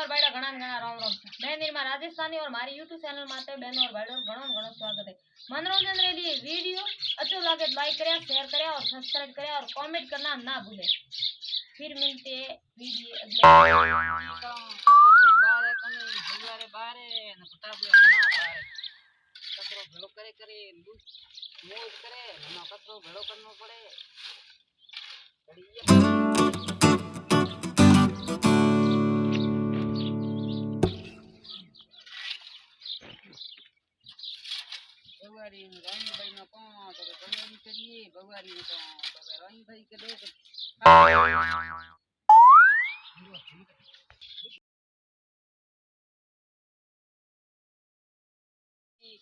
और भाईडो घणा घणा राम राम। मैं निर्मा राजस्थानी और हमारी यूट्यूब चैनल माते बहनों और भाईडो घणो घणो स्वागत है। मनोरंजन रे लिए वीडियो अच्छो लागे लाइक करें, शेयर करें और सब्सक्राइब करें और कमेंट करना ना भूलें। फिर मिलते हैं वीडियो अगले बारे कने भैयारे बारे न फटाबे ना बारे कचरो भेड़ो करे करे मोज करे ना कचरो भेड़ो करनो पड़े। बगवारी रंग भाई न को तो बगवारी करिए बगवारी को तो रंग भाई के दे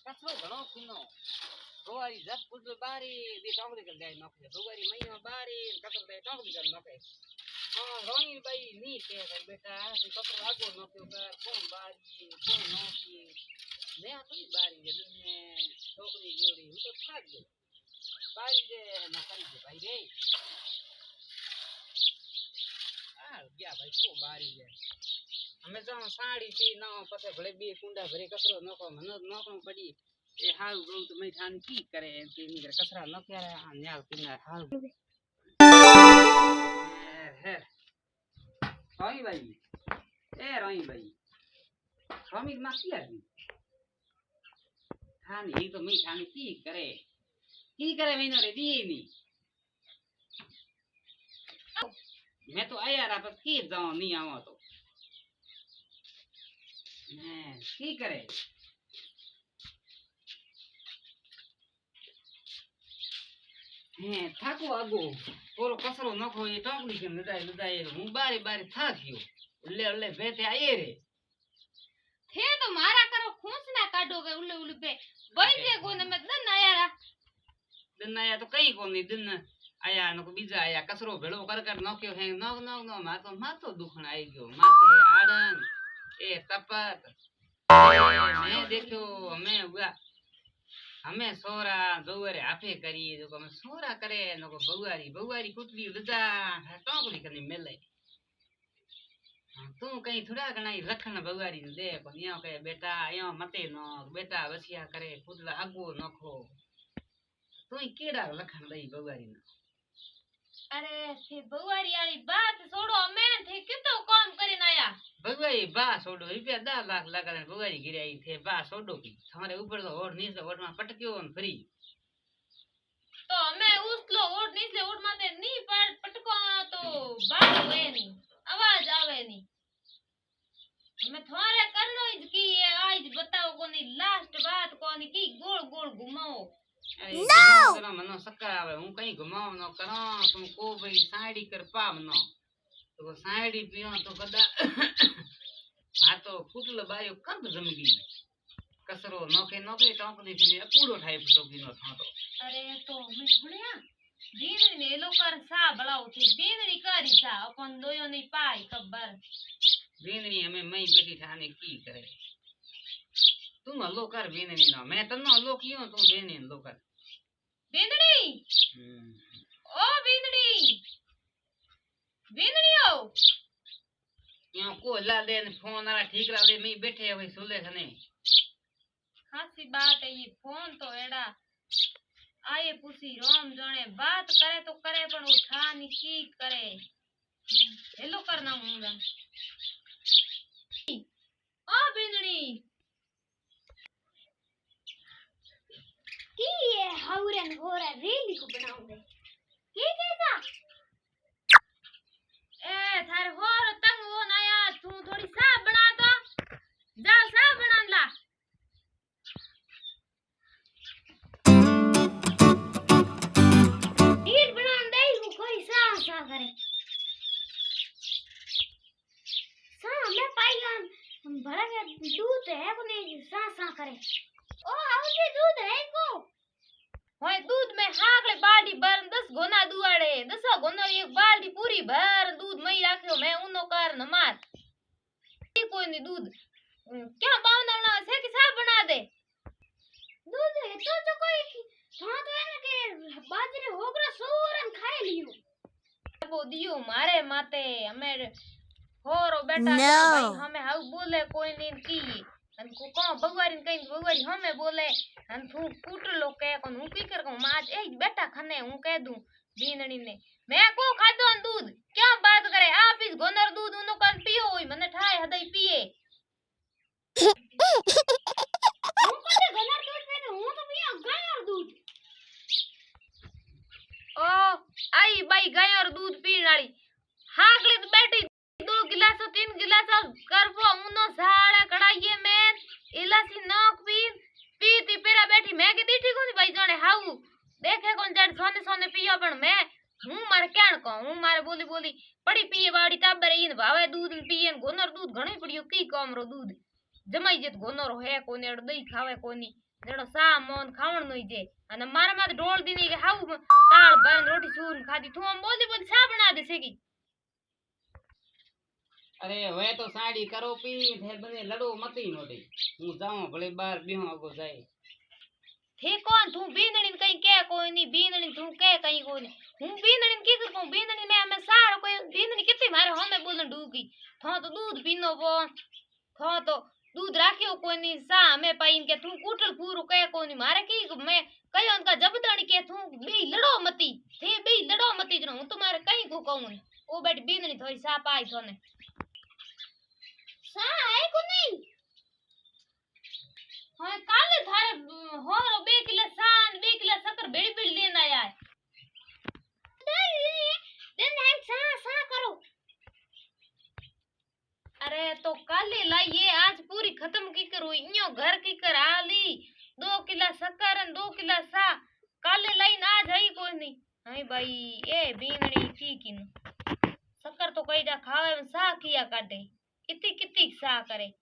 कचरो घणो सुनो बगवारी जब कुछ बारी दी टोकरी कर जाए नोके बगवारी महीना बारी कचरो दे टोकरी कर नोके हां रंग भाई नी के बेटा तो कचरो आगो नोके कर कौन बारी कौन नोकी मैं अपनी बारी जे ने टोकरी जोड़ी हूं तो भाग गयो बारी जे ना करी दे भाई रे आ गया भाई को बारी जे हमें तो साड़ी थी ना पसे भले बी कुंडा भरे कचरो नोको मनो नोको पड़ी ए हाल गौ तो मैं थान की करे कि निकर कचरा न करे न्याल पिना हाल है रोई भाई ए रोई भाई स्वामी मासी आ थान ही तो मैं थान की करे मैंने रे दी नहीं मैं तो आया रहा बस की जाऊं नहीं आवा तो मैं की करे हैं थाको आगो ओरो कसरो नखो ये टोकली के लदाई हूं बारी बारी था गयो उल्ले बेटे आए रे थे तो मारा करो खूंस ना काटोगे उल्ले उल्ले पे बैठे कोने में दिन आया तो कहीं कोनी दिन आया नको बीजा आया कसरो भेड़ो कर नोक्यो है नो मातो दुखण आई गयो माथे आड़न ए तपत मैं देखो हमें सोरा दोरे आपे करी जो हम सोरा करे नको बउआरी कुटली लजा टोकली कनी मिले तू कहीं थोड़ा घना ही रखन बउआरी दे को नियो के बेटा यो मते नो बेटा वसिया करे कुटला आगो नखो तू केड़ा लखन दई बउआरी ना अरे थे बउआरी वाली बात छोड़ो मैं थे कितो काम करीन आया बउआरी बा छोड़ो रुपया 10 लाख लगाने बउआरी गिरी आई थे बा छोड़ो की तुम्हारे ऊपर तो और नीचे ओट में पटक्यो न फ्री तो मैं उसलो ओट नीचे ओट माते नी पटको तो बात होए नी आवाज आवे नी मैं थारे करनो की आज बताओ कोनी लास्ट बात कोनी की गोल गोल घुमाओ तेरा मनो सक्कर आवे हूं कहीं घुमाओ न करो तुम को भाई साड़ी कर पाव न तो साड़ी पियो तो कदा आ तो कुटल बायो कब जमगी कसरो नोके टोकली ने कूड़ो ठाई टोकली नो था तो अरे तो मैं सुनिया दीन ने लोकर सा बलाओ थी दीननी करी सा अपन दोयो नहीं पाई कबर दीननी हमें मई बेटी ठाने की करे तुम हल्लो कर बेननी ना मैं तन्नो हल्लो कियो तुम बेनी हल्लो कर बेननी ओ बेननी ओ यो को ला ले फोन आ ठीक ला ले मैं बैठे हुए सुले खने हासी बात है ये फोन तो एड़ा आए पूछी राम जाने बात करे तो करे पण उठा नी की करे हेलो करना होगा ओ बेननी की ये हाउरन होरा रेली को बनाऊंगे की कैसा ए थारे होर तंग हो नया तू थोड़ी सा बना तो जा सा बना ला ईट बना दे वो कोई सा करे सा मैं पाईगा भरा के दूध है को नहीं सा करे ओ आवसे दूध है को होय दूध में हाकले बाल्टी भर 10 गोना दुआड़े 10 गोना एक बाल्टी पूरी भर दूध मई राख्यो मैं उनो कर न मार कोई नहीं दूध क्या पावना से कि सा बना दे दूध है तो कोई हां तो है के बाजरे होगरा सोरन खाए लियो वो दियो मारे माते हमें होरो बेटा No. भाई हमें हाउ बोले कोई नहीं की अन को को भगवारी कहीं भगवारी हमें बोले अन तू कूटलो के कोन हूं की कर कहूं माज ए बेटा खने हूं कह दूं बीनणी ने मैं को खादो अन दूध क्या बात करे आप इस गोनर दूध उनो कन पियो होई मने ठाए हदई पिए हूं कदे गोनर दूध पे तो हूं तो पियो गायर दूध ओ आई भाई गायर दूध पीण वाली हागले तो बैठी 2 गिलास 3 गिलास करपो उनो साड़ा कढ़ाइए में इलासी नोक पीती पेरा बैठी मैं के दीठी कोनी भाई जाने हाउ देखे कोन जड़ सोने सोने पियो पण मैं हूं मारे केण को हूं मारे बोली बोली पड़ी पिए बाड़ी टाबर इन भावे दूध पिए गोनर दूध घणी पड़ियो की कमरो दूध जमाई जेत गोनर है कोने अड़ दही खावे कोनी जड़ो सा मोन खावण नई जे अने मारे माथे ढोल दीनी के हाउ ताळ बन रोटी सूर खादी तू हम बोली बोली सा बना देसे की अरे वे तो साड़ी करो पी थे बने लड़ो मती नोटी हूं जाऊं भले बार बिहो अगो जाए थे कौन तू बीनणी कहीं के कोई नहीं बीनणी तू के कहीं कोई नहीं हूं बीनणी की कर को बीनणी ने हमें सार कोई बीनणी कितनी मारे हमें बोलन डूगी थो तो दूध पीनो वो थो तो दूध राखियो कोई नहीं सा हमें पाइन के तू कूटल पूरो के कोई नहीं मारे की मैं कहीं उनका जबदानी के तू बे लड़ो मती थे बे लड़ो मती जनो हूं तुम्हारे कहीं को कहूं ओ बेटी बीनणी थोड़ी सा पाई थोने सा है को नहीं हां काले थारे होरो 2 किलो सान 2 किलो शक्कर बेड़ी बेड़ी लेना आया है दिन है सा करो अरे तो काले लाइए आज पूरी खत्म की करो इयो घर की कर आली 2 किलो शक्कर 2 किलो सा काले लाइन आज है कोई नहीं हां भाई ए बीनणी की किन शक्कर तो कई जा खावे सा किया काटे इतनी कितनी सा करे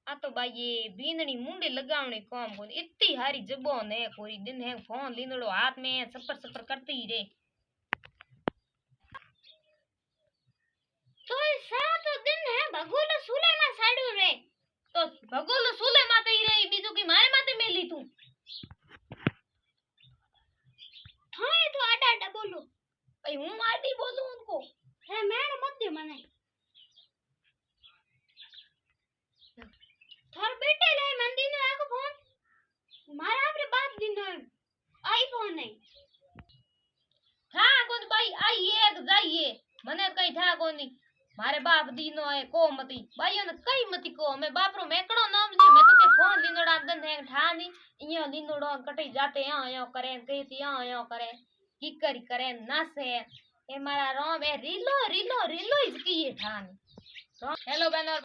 आ तो भाई ये बीनणी मुंडे लगावणे काम कोनी इतनी हारी जबोन है कोई दिन है फोन लींदड़ो हाथ में सपर सपर करती ही रे तो सा तो दिन है भगोलो सूले में साडू रे तो भगोलो सूले माते ही रे बीजो की मारे माते मेली तू थाए तो आडा आडा बोलो भाई हूं आडी बोलूं उनको है मैड मत दे मने थार बेटे ले मन दिन आको फोन मारा आपरे बाप दिन आईफोन नहीं हां कोन भाई आई एक जाइए मने कई था कोनी मारे बाप दीनो है को मती भाईयो ने कई मती को मैं बापरो मेकड़ो नाम जी मैं तो के फोन लीनोड़ा दन है ठा नी इयो लीनोड़ो कटई जाते आयो करे कहती आयो करे की करी करे नासे ए मारा रोम ए रीलो रीलो रीलो इसकी ये ठा नी हेलो बहनों